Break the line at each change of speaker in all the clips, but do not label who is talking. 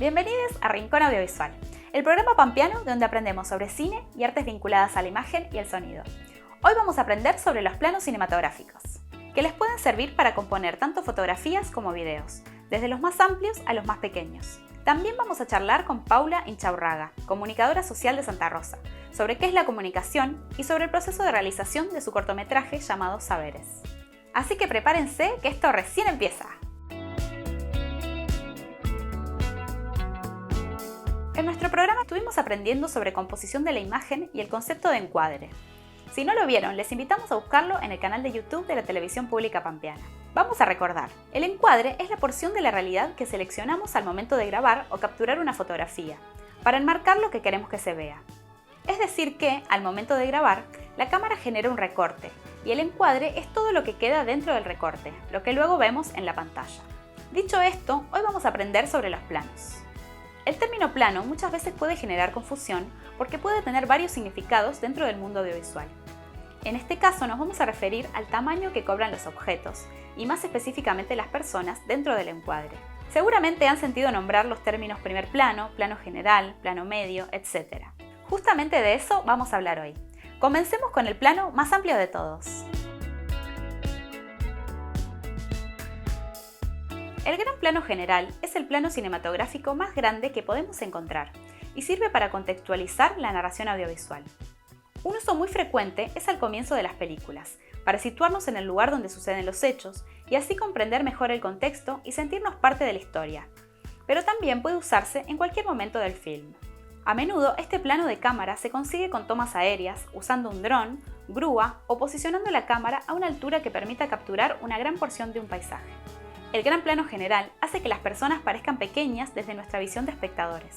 Bienvenidos a Rincón Audiovisual, el programa pampeano donde aprendemos sobre cine y artes vinculadas a la imagen y el sonido. Hoy vamos a aprender sobre los planos cinematográficos, que les pueden servir para componer tanto fotografías como videos, desde los más amplios a los más pequeños. También vamos a charlar con Paula Inchaurraga, comunicadora social de Santa Rosa, sobre qué es la comunicación y sobre el proceso de realización de su cortometraje llamado Saberes. Así que prepárense que esto recién empieza. En nuestro programa estuvimos aprendiendo sobre composición de la imagen y el concepto de encuadre. Si no lo vieron, les invitamos a buscarlo en el canal de YouTube de la Televisión Pública Pampeana. Vamos a recordar, el encuadre es la porción de la realidad que seleccionamos al momento de grabar o capturar una fotografía, para enmarcar lo que queremos que se vea. Es decir que, al momento de grabar, la cámara genera un recorte, y el encuadre es todo lo que queda dentro del recorte, lo que luego vemos en la pantalla. Dicho esto, hoy vamos a aprender sobre los planos. El término plano muchas veces puede generar confusión porque puede tener varios significados dentro del mundo audiovisual. En este caso nos vamos a referir al tamaño que cobran los objetos, y más específicamente las personas dentro del encuadre. Seguramente han sentido nombrar los términos primer plano, plano general, plano medio, etc. Justamente de eso vamos a hablar hoy. Comencemos con el plano más amplio de todos. El gran plano general es el plano cinematográfico más grande que podemos encontrar y sirve para contextualizar la narración audiovisual. Un uso muy frecuente es al comienzo de las películas, para situarnos en el lugar donde suceden los hechos y así comprender mejor el contexto y sentirnos parte de la historia, pero también puede usarse en cualquier momento del film. A menudo este plano de cámara se consigue con tomas aéreas, usando un dron, grúa o posicionando la cámara a una altura que permita capturar una gran porción de un paisaje. El gran plano general hace que las personas parezcan pequeñas desde nuestra visión de espectadores.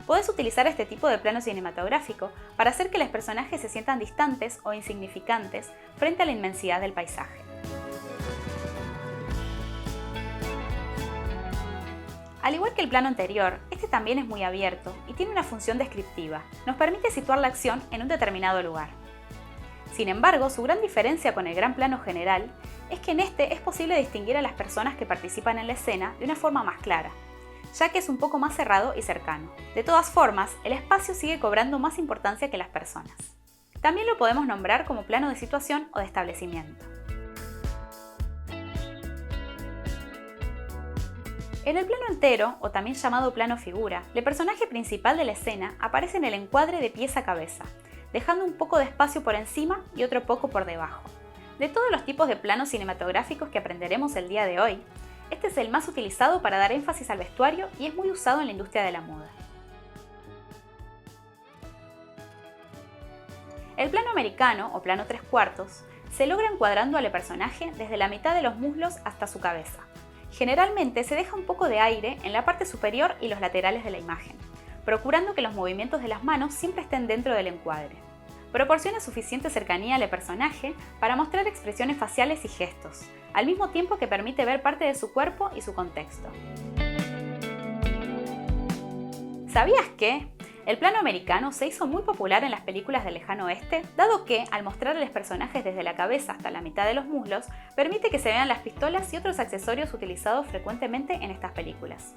Podés utilizar este tipo de plano cinematográfico para hacer que los personajes se sientan distantes o insignificantes frente a la inmensidad del paisaje. Al igual que el plano anterior, este también es muy abierto y tiene una función descriptiva. Nos permite situar la acción en un determinado lugar. Sin embargo, su gran diferencia con el gran plano general es que en este es posible distinguir a las personas que participan en la escena de una forma más clara, ya que es un poco más cerrado y cercano. De todas formas, el espacio sigue cobrando más importancia que las personas. También lo podemos nombrar como plano de situación o de establecimiento. En el plano entero, o también llamado plano figura, el personaje principal de la escena aparece en el encuadre de pies a cabeza, dejando un poco de espacio por encima y otro poco por debajo. De todos los tipos de planos cinematográficos que aprenderemos el día de hoy, este es el más utilizado para dar énfasis al vestuario y es muy usado en la industria de la moda. El plano americano, o plano 3/4, se logra encuadrando al personaje desde la mitad de los muslos hasta su cabeza. Generalmente se deja un poco de aire en la parte superior y los laterales de la imagen, procurando que los movimientos de las manos siempre estén dentro del encuadre. Proporciona suficiente cercanía al personaje para mostrar expresiones faciales y gestos, al mismo tiempo que permite ver parte de su cuerpo y su contexto. ¿Sabías que el plano americano se hizo muy popular en las películas del lejano oeste, dado que, al mostrar a los personajes desde la cabeza hasta la mitad de los muslos, permite que se vean las pistolas y otros accesorios utilizados frecuentemente en estas películas?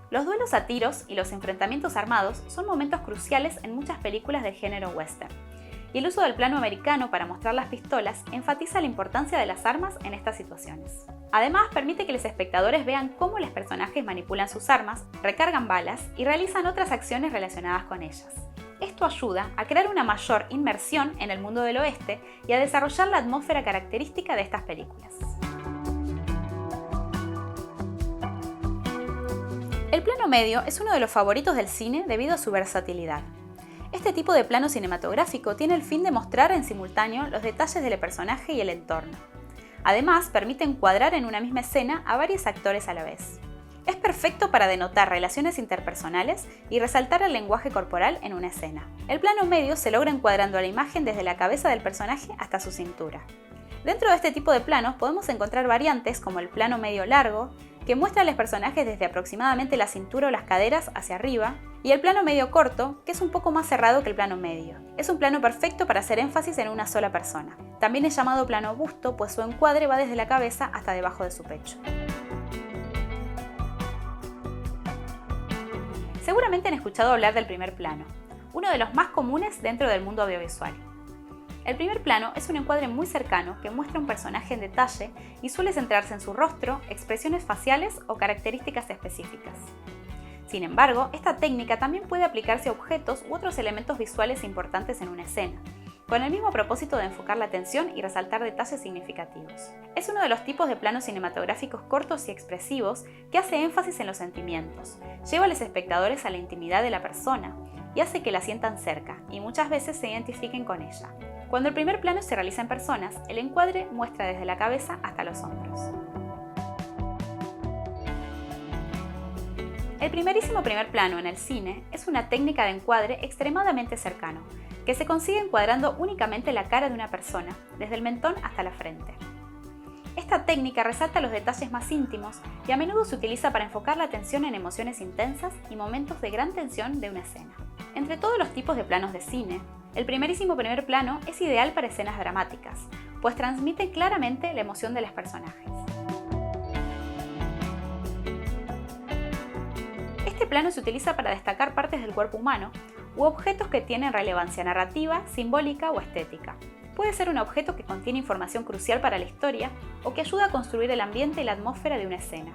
Los duelos a tiros y los enfrentamientos armados son momentos cruciales en muchas películas del género western, y el uso del plano americano para mostrar las pistolas enfatiza la importancia de las armas en estas situaciones. Además, permite que los espectadores vean cómo los personajes manipulan sus armas, recargan balas y realizan otras acciones relacionadas con ellas. Esto ayuda a crear una mayor inmersión en el mundo del oeste y a desarrollar la atmósfera característica de estas películas. El plano medio es uno de los favoritos del cine debido a su versatilidad. Este tipo de plano cinematográfico tiene el fin de mostrar en simultáneo los detalles del personaje y el entorno. Además, permite encuadrar en una misma escena a varios actores a la vez. Es perfecto para denotar relaciones interpersonales y resaltar el lenguaje corporal en una escena. El plano medio se logra encuadrando a la imagen desde la cabeza del personaje hasta su cintura. Dentro de este tipo de planos podemos encontrar variantes como el plano medio largo, que muestra a los personajes desde aproximadamente la cintura o las caderas hacia arriba, y el plano medio corto, que es un poco más cerrado que el plano medio. Es un plano perfecto para hacer énfasis en una sola persona. También es llamado plano busto, pues su encuadre va desde la cabeza hasta debajo de su pecho. Seguramente han escuchado hablar del primer plano, uno de los más comunes dentro del mundo audiovisual. El primer plano es un encuadre muy cercano que muestra un personaje en detalle y suele centrarse en su rostro, expresiones faciales o características específicas. Sin embargo, esta técnica también puede aplicarse a objetos u otros elementos visuales importantes en una escena, con el mismo propósito de enfocar la atención y resaltar detalles significativos. Es uno de los tipos de planos cinematográficos cortos y expresivos que hace énfasis en los sentimientos, lleva a los espectadores a la intimidad de la persona y hace que la sientan cerca y muchas veces se identifiquen con ella. Cuando el primer plano se realiza en personas, el encuadre muestra desde la cabeza hasta los hombros. El primerísimo primer plano en el cine es una técnica de encuadre extremadamente cercano, que se consigue encuadrando únicamente la cara de una persona, desde el mentón hasta la frente. Esta técnica resalta los detalles más íntimos y a menudo se utiliza para enfocar la atención en emociones intensas y momentos de gran tensión de una escena. Entre todos los tipos de planos de cine, el primerísimo primer plano es ideal para escenas dramáticas, pues transmite claramente la emoción de los personajes. Este plano se utiliza para destacar partes del cuerpo humano u objetos que tienen relevancia narrativa, simbólica o estética. Puede ser un objeto que contiene información crucial para la historia o que ayuda a construir el ambiente y la atmósfera de una escena.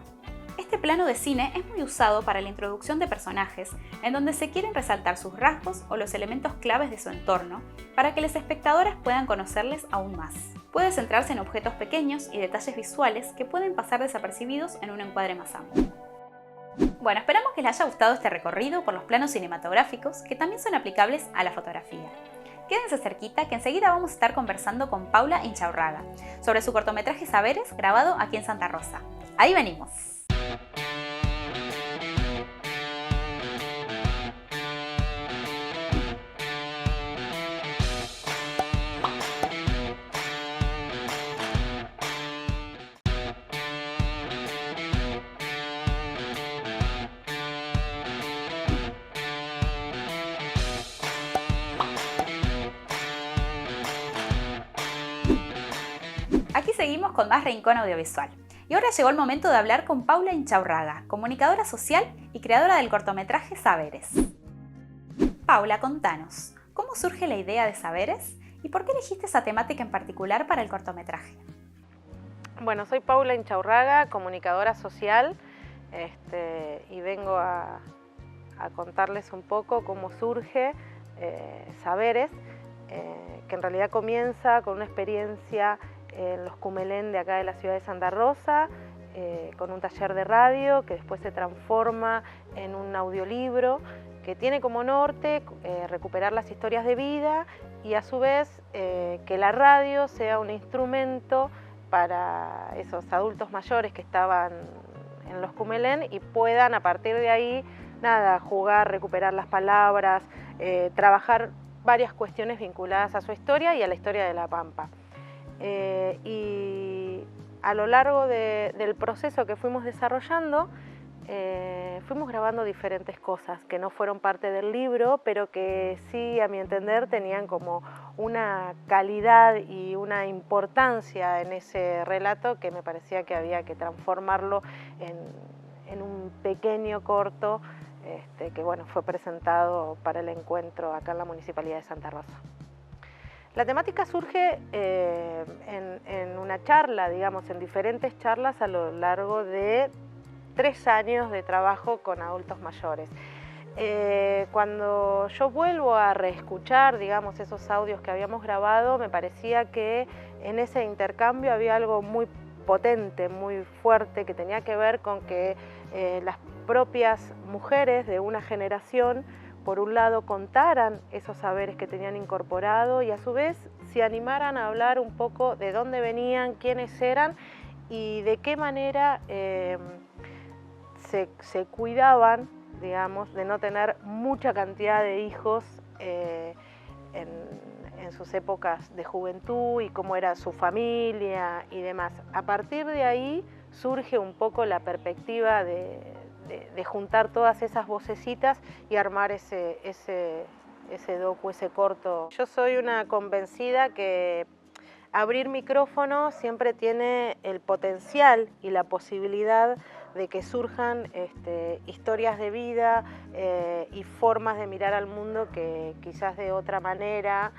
Este plano de cine es muy usado para la introducción de personajes en donde se quieren resaltar sus rasgos o los elementos claves de su entorno para que los espectadores puedan conocerles aún más. Puede centrarse en objetos pequeños y detalles visuales que pueden pasar desapercibidos en un encuadre más amplio. Bueno, esperamos que les haya gustado este recorrido por los planos cinematográficos que también son aplicables a la fotografía. Quédense cerquita que enseguida vamos a estar conversando con Paula Inchaurraga sobre su cortometraje Saberes grabado aquí en Santa Rosa. Ahí venimos. Aquí seguimos con más Rincón Audiovisual. Y ahora llegó el momento de hablar con Paula Inchaurraga, comunicadora social y creadora del cortometraje Saberes. Paula, contanos, ¿cómo surge la idea de Saberes y por qué elegiste esa temática en particular para el cortometraje?
Bueno, soy Paula Inchaurraga, comunicadora social, y vengo a contarles un poco cómo surge Saberes, que en realidad comienza con una experiencia en los Cumelén de acá de la ciudad de Santa Rosa, con un taller de radio que después se transforma en un audiolibro que tiene como norte recuperar las historias de vida y a su vez que la radio sea un instrumento para esos adultos mayores que estaban en los Cumelén y puedan a partir de ahí jugar, recuperar las palabras, trabajar varias cuestiones vinculadas a su historia y a la historia de La Pampa. Y a lo largo del proceso que fuimos desarrollando, fuimos grabando diferentes cosas que no fueron parte del libro, pero que sí, a mi entender, tenían como una calidad y una importancia en ese relato que me parecía que había que transformarlo en un pequeño corto que bueno, fue presentado para el encuentro acá en la Municipalidad de Santa Rosa. La temática surge en una charla, digamos, en diferentes charlas a lo largo de 3 años de trabajo con adultos mayores. Cuando yo vuelvo a reescuchar, digamos, esos audios que habíamos grabado, me parecía que en ese intercambio había algo muy potente, muy fuerte, que tenía que ver con que las propias mujeres de una generación por un lado contaran esos saberes que tenían incorporado y a su vez se animaran a hablar un poco de dónde venían, quiénes eran y de qué manera se cuidaban, digamos, de no tener mucha cantidad de hijos en sus épocas de juventud y cómo era su familia y demás. A partir de ahí surge un poco la perspectiva de juntar todas esas vocecitas y armar ese docu, ese corto. Yo soy una convencida que abrir micrófono siempre tiene el potencial y la posibilidad de que surjan historias de vida y formas de mirar al mundo que quizás de otra manera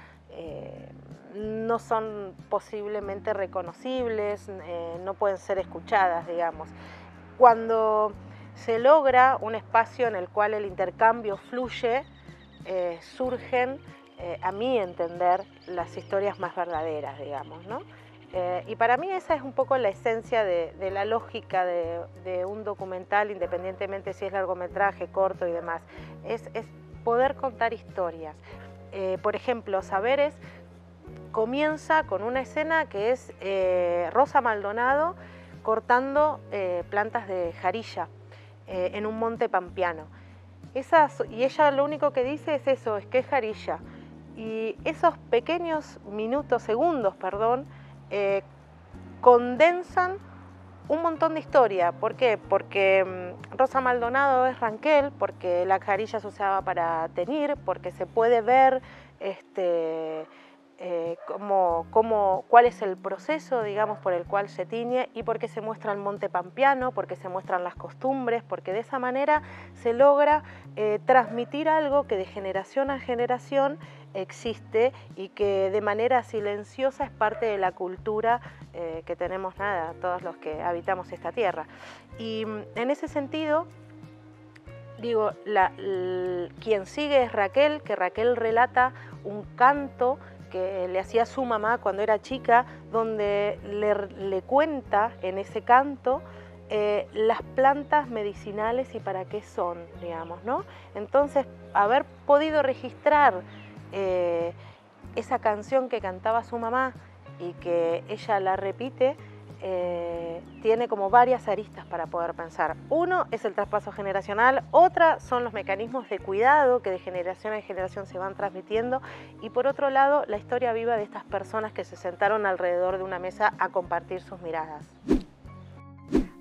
no son posiblemente reconocibles, no pueden ser escuchadas, digamos. Cuando se logra un espacio en el cual el intercambio fluye, surgen, a mi entender, las historias más verdaderas, digamos, ¿no? Y para mí esa es un poco la esencia de la lógica de un documental, independientemente si es largometraje, corto y demás. Es poder contar historias. Por ejemplo, Saberes comienza con una escena que es Rosa Maldonado cortando plantas de jarilla en un monte pampeano. Y ella lo único que dice es eso, es que es jarilla. Y esos pequeños segundos, condensan un montón de historia. ¿Por qué? Porque Rosa Maldonado es ranquel, porque la jarilla se usaba para teñir, porque se puede ver cuál es el proceso, digamos, por el cual se tiñe, y porque se muestra el monte pampeano, porque se muestran las costumbres, porque de esa manera se logra transmitir algo que de generación a generación existe y que de manera silenciosa es parte de la cultura que tenemos todos los que habitamos esta tierra. Y en ese sentido, digo, quien sigue es Raquel, que Raquel relata un canto que le hacía su mamá cuando era chica, donde le cuenta en ese canto las plantas medicinales y para qué son, digamos, ¿no? Entonces, haber podido registrar esa canción que cantaba su mamá y que ella la repite, tiene como varias aristas para poder pensar. Uno es el traspaso generacional, otra son los mecanismos de cuidado que de generación en generación se van transmitiendo, y por otro lado la historia viva de estas personas que se sentaron alrededor de una mesa a compartir sus miradas.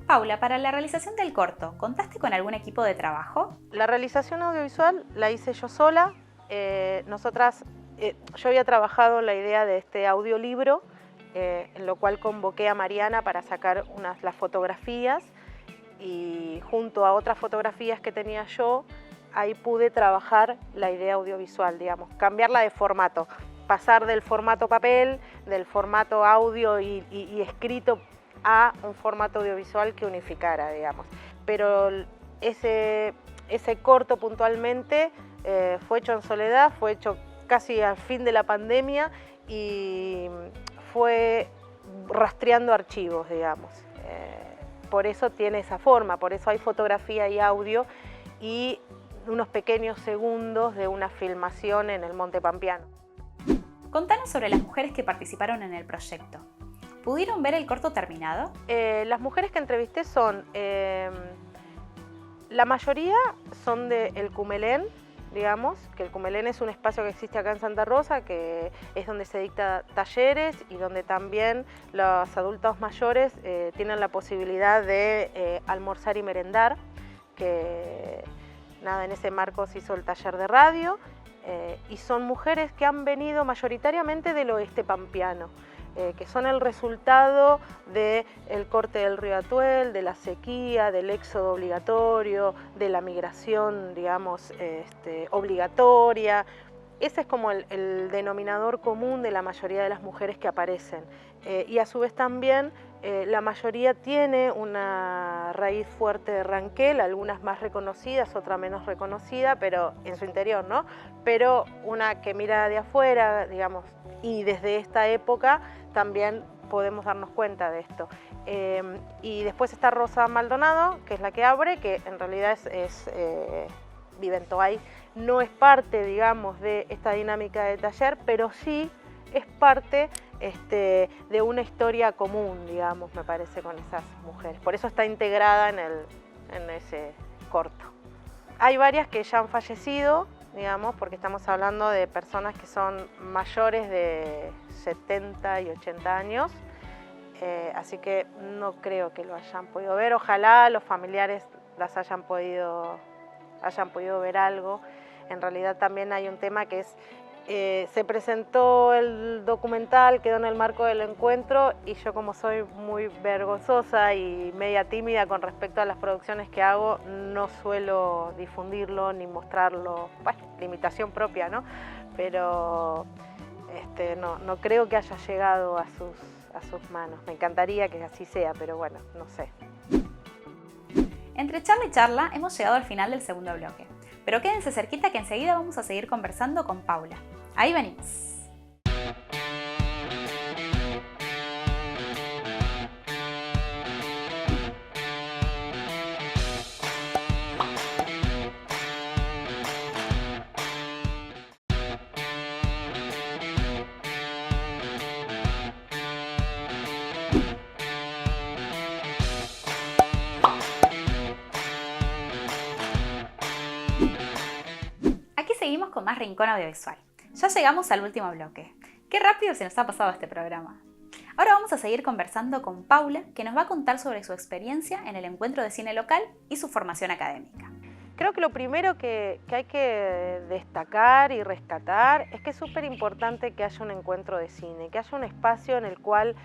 Paula, para la realización del corto, ¿contaste con algún equipo de trabajo?
La realización audiovisual la hice yo sola. Yo había trabajado en la idea de este audiolibro, en lo cual convoqué a Mariana para sacar las fotografías, y junto a otras fotografías que tenía yo, ahí pude trabajar la idea audiovisual, digamos, cambiarla de formato, pasar del formato papel, del formato audio y escrito a un formato audiovisual que unificara, digamos. Pero ese corto puntualmente fue hecho en soledad, fue hecho casi al fin de la pandemia y fue rastreando archivos, digamos. Por eso tiene esa forma, por eso hay fotografía y audio y unos pequeños segundos de una filmación en el Monte Pampeano.
Contanos sobre las mujeres que participaron en el proyecto. ¿Pudieron ver el corto terminado?
Las mujeres que entrevisté la mayoría son de El Cumelén, digamos, que el Cumelén es un espacio que existe acá en Santa Rosa, que es donde se dicta talleres y donde también los adultos mayores tienen la posibilidad de almorzar y merendar, que en ese marco se hizo el taller de radio, y son mujeres que han venido mayoritariamente del oeste pampeano, que son el resultado del corte del río Atuel, de la sequía, del éxodo obligatorio, de la migración, digamos, obligatoria. Ese es como el denominador común de la mayoría de las mujeres que aparecen. Y a su vez también la mayoría tiene una raíz fuerte de ranquel, algunas más reconocidas, otra menos reconocida, pero en su interior, ¿no? Pero una que mira de afuera, digamos, y desde esta época también podemos darnos cuenta de esto. Y después está Rosa Maldonado, que es la que abre, que en realidad vive en Toay. No es parte, digamos, de esta dinámica de taller, pero sí es parte de una historia común, digamos, me parece, con esas mujeres. Por eso está integrada en ese corto. Hay varias que ya han fallecido, digamos, porque estamos hablando de personas que son mayores de 70 y 80 años, así que no creo que lo hayan podido ver. Ojalá los familiares las hayan podido ver algo. En realidad también hay un tema que es Se presentó el documental, quedó en el marco del encuentro y yo, como soy muy vergonzosa y media tímida con respecto a las producciones que hago, no suelo difundirlo ni mostrarlo, bueno, limitación propia, ¿no? Pero no creo que haya llegado a sus manos. Me encantaría que así sea, pero bueno, no sé.
Entre charla y charla hemos llegado al final del segundo bloque, pero quédense cerquita que enseguida vamos a seguir conversando con Paula. Ahí venimos. Aquí seguimos con más Rincón Audiovisual. Ya llegamos al último bloque. Qué rápido se nos ha pasado este programa. Ahora vamos a seguir conversando con Paula, que nos va a contar sobre su experiencia en el encuentro de cine local y su formación académica.
Creo que lo primero que hay que destacar y rescatar es que es súper importante que haya un encuentro de cine, que haya un espacio en el cual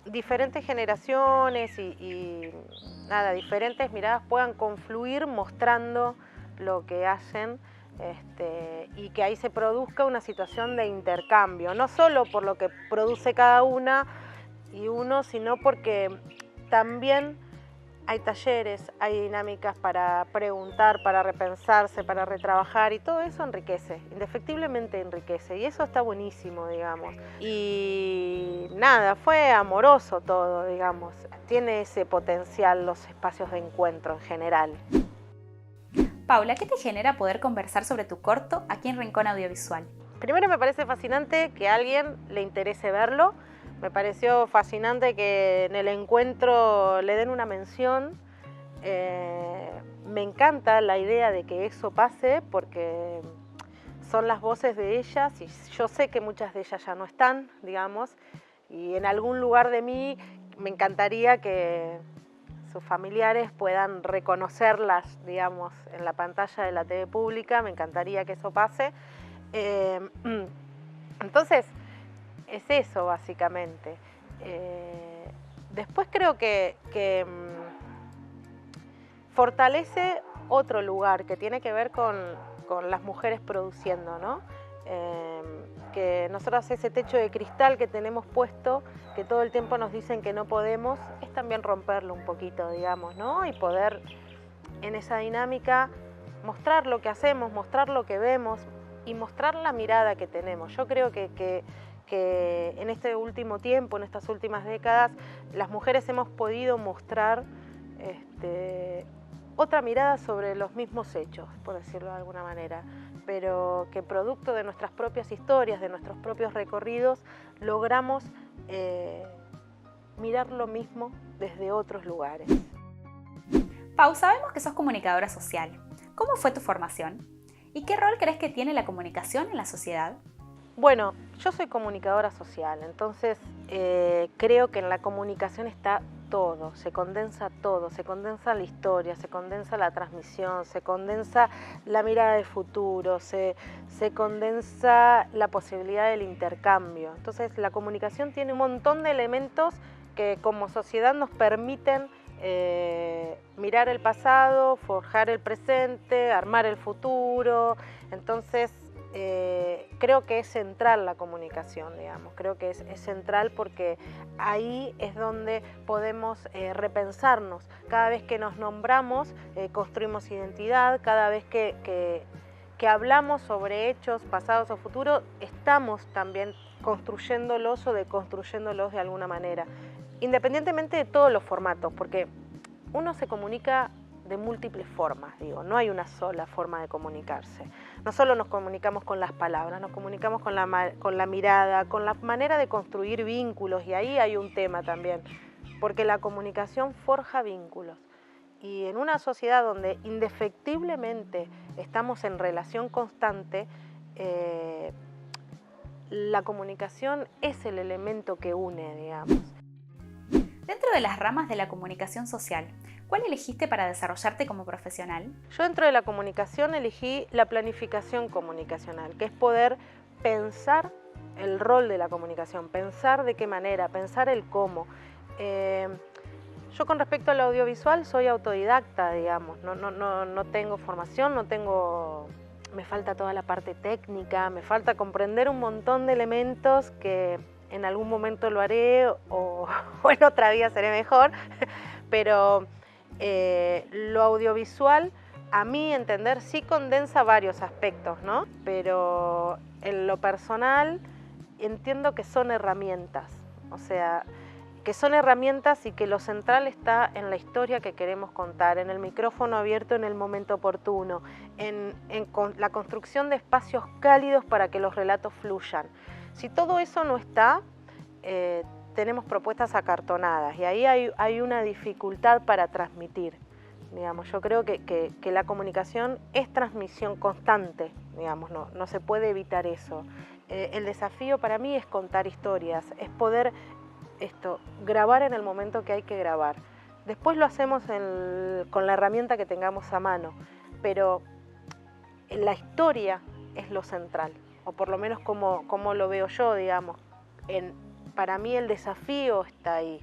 diferentes generaciones y diferentes miradas puedan confluir mostrando lo que hacen, y que ahí se produzca una situación de intercambio, no solo por lo que produce cada una y uno, sino porque también hay talleres, hay dinámicas para preguntar, para repensarse, para retrabajar, y todo eso enriquece, indefectiblemente enriquece, y eso está buenísimo, digamos. Y nada, fue amoroso todo, digamos. Tiene ese potencial los espacios de encuentro en general.
Paula, ¿qué te genera poder conversar sobre tu corto aquí en Rincón Audiovisual?
Primero, me parece fascinante que a alguien le interese verlo. Me pareció fascinante que en el encuentro le den una mención. Me encanta la idea de que eso pase porque son las voces de ellas y yo sé que muchas de ellas ya no están, digamos, y en algún lugar de mí me encantaría que sus familiares puedan reconocerlas, digamos, en la pantalla de la TV pública. Me encantaría que eso pase. Entonces, es eso básicamente. Después creo que fortalece otro lugar que tiene que ver con las mujeres produciendo, ¿no? Que nosotros ese techo de cristal que tenemos puesto, que todo el tiempo nos dicen que no podemos, es también romperlo un poquito, digamos, ¿no? Y poder en esa dinámica mostrar lo que hacemos, mostrar lo que vemos y mostrar la mirada que tenemos. Yo creo que en este último tiempo, en estas últimas décadas, las mujeres hemos podido mostrar otra mirada sobre los mismos hechos, por decirlo de alguna manera, pero que producto de nuestras propias historias, de nuestros propios recorridos, logramos mirar lo mismo desde otros lugares.
Pau, sabemos que sos comunicadora social. ¿Cómo fue tu formación? ¿Y qué rol crees que tiene la comunicación en la sociedad?
Bueno, yo soy comunicadora social, entonces creo que en la comunicación está todo, se condensa la historia, se condensa la transmisión, se condensa la mirada del futuro, se condensa la posibilidad del intercambio. Entonces la comunicación tiene un montón de elementos que como sociedad nos permiten mirar el pasado, forjar el presente, armar el futuro. Entonces creo que es central la comunicación, digamos. Creo que es central porque ahí es donde podemos repensarnos. Cada vez que nos nombramos, construimos identidad. Cada vez que hablamos sobre hechos pasados o futuros, estamos también construyéndolos o deconstruyéndolos de alguna manera. Independientemente de todos los formatos, porque uno se comunica de múltiples formas, digo, no hay una sola forma de comunicarse. No solo nos comunicamos con las palabras, nos comunicamos con la mirada, con la manera de construir vínculos, y ahí hay un tema también, porque la comunicación forja vínculos. Y en una sociedad donde indefectiblemente estamos en relación constante, la comunicación es el elemento que une, digamos.
Dentro de las ramas de la comunicación social, ¿cuál elegiste para desarrollarte como profesional?
Yo dentro de la comunicación elegí la planificación comunicacional, que es poder pensar el rol de la comunicación, pensar de qué manera, pensar el cómo. Yo con respecto al audiovisual soy autodidacta, digamos, no tengo formación, me falta toda la parte técnica, me falta comprender un montón de elementos que en algún momento lo haré o en otra vida seré mejor, pero lo audiovisual, a mi entender, sí condensa varios aspectos, ¿no? Pero en lo personal entiendo que son herramientas, o sea, que son herramientas y que lo central está en la historia que queremos contar, en el micrófono abierto en el momento oportuno, en la construcción de espacios cálidos para que los relatos fluyan. Si todo eso no está, tenemos propuestas acartonadas y ahí hay una dificultad para transmitir. Digamos, yo creo que la comunicación es transmisión constante, digamos, no se puede evitar eso. El desafío para mí es contar historias, es poder grabar en el momento que hay que grabar. Después lo hacemos con la herramienta que tengamos a mano, pero la historia es lo central, o por lo menos como lo veo yo, digamos. Para mí el desafío está ahí,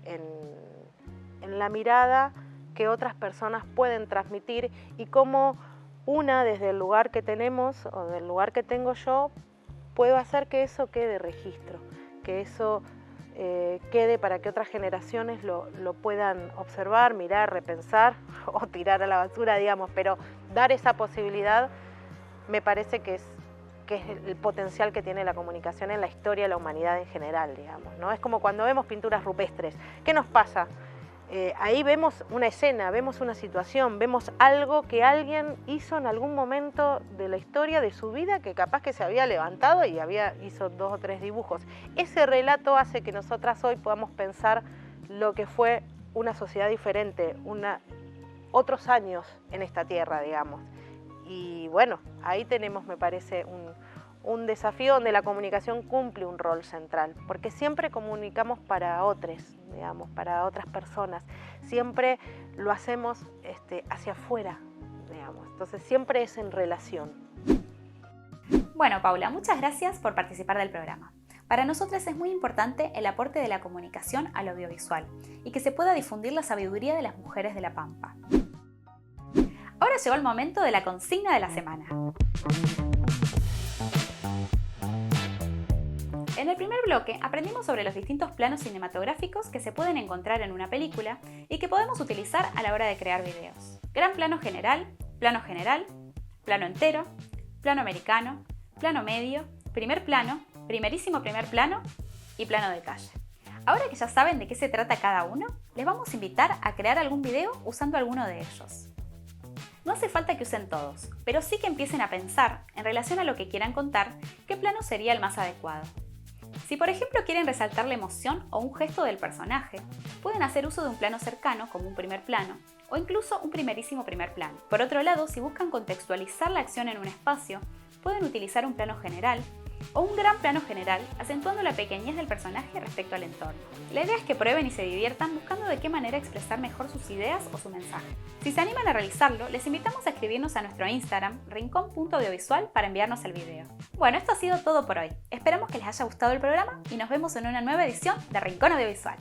en la mirada que otras personas pueden transmitir y cómo desde el lugar que tenemos o del lugar que tengo yo, puedo hacer que eso quede registro, que eso quede para que otras generaciones lo puedan observar, mirar, repensar o tirar a la basura, digamos, pero dar esa posibilidad me parece que es el potencial que tiene la comunicación en la historia de la humanidad en general, digamos, ¿no? Es como cuando vemos pinturas rupestres. ¿Qué nos pasa? Ahí vemos una escena, vemos una situación, vemos algo que alguien hizo en algún momento de la historia de su vida, que capaz que se había levantado y hizo 2 o 3 dibujos. Ese relato hace que nosotras hoy podamos pensar lo que fue una sociedad diferente, otros años en esta tierra, digamos. Y bueno, ahí tenemos, me parece, un desafío donde la comunicación cumple un rol central, porque siempre comunicamos para otros, digamos, para otras personas, siempre lo hacemos hacia afuera, digamos, entonces siempre es en relación.
Bueno, Paula, muchas gracias por participar del programa. Para nosotros es muy importante el aporte de la comunicación al audiovisual y que se pueda difundir la sabiduría de las mujeres de La Pampa. Ahora llegó el momento de la consigna de la semana. En el primer bloque aprendimos sobre los distintos planos cinematográficos que se pueden encontrar en una película y que podemos utilizar a la hora de crear videos. Gran plano general, plano entero, plano americano, plano medio, primer plano, primerísimo primer plano y plano de calle. Ahora que ya saben de qué se trata cada uno, les vamos a invitar a crear algún video usando alguno de ellos. No hace falta que usen todos, pero sí que empiecen a pensar, en relación a lo que quieran contar, qué plano sería el más adecuado. Si por ejemplo quieren resaltar la emoción o un gesto del personaje, pueden hacer uso de un plano cercano como un primer plano, o incluso un primerísimo primer plano. Por otro lado, si buscan contextualizar la acción en un espacio, pueden utilizar un plano general o un gran plano general, acentuando la pequeñez del personaje respecto al entorno. La idea es que prueben y se diviertan buscando de qué manera expresar mejor sus ideas o su mensaje. Si se animan a realizarlo, les invitamos a escribirnos a nuestro Instagram, rincón.audiovisual, para enviarnos el video. Bueno, esto ha sido todo por hoy. Esperamos que les haya gustado el programa y nos vemos en una nueva edición de Rincón Audiovisual.